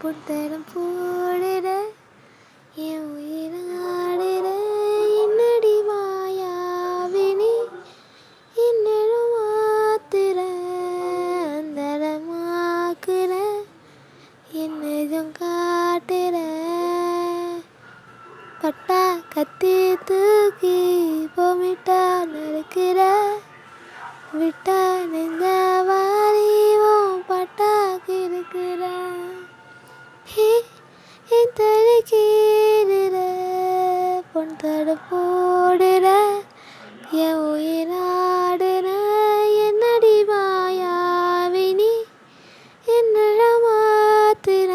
புத்தரம் போடுற என் உயிராடுற என்னடி மாயாவினி என்னும் மாத்துற அந்தரமாக்குற என்னதும் காட்டுற பட்டா கத்தி தூக்கி போமிட்டா நறுக்கிற விட்டா நெஞ்ச வாரிவும் பட்டாக்கு இருக்கிற என் தடுக்கீடுற பொன் தடு போடுற என் உயிராடுற என்னடி மாயாவினி என்னழ மாத்துற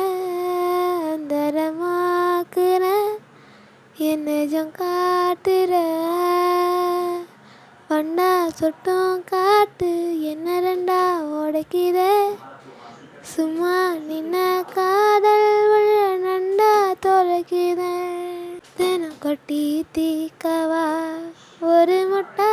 அந்தரமாக்குற என்னஜம் காட்டுற வண்டா சொட்டும் காட்டு என்ன ரெண்டா உடைக்கிற சும்மா நின்ன காதல் உள்ள நண்டா தொலைக்கிற தினம் கொட்டி தீக்கவா ஒரு முட்டை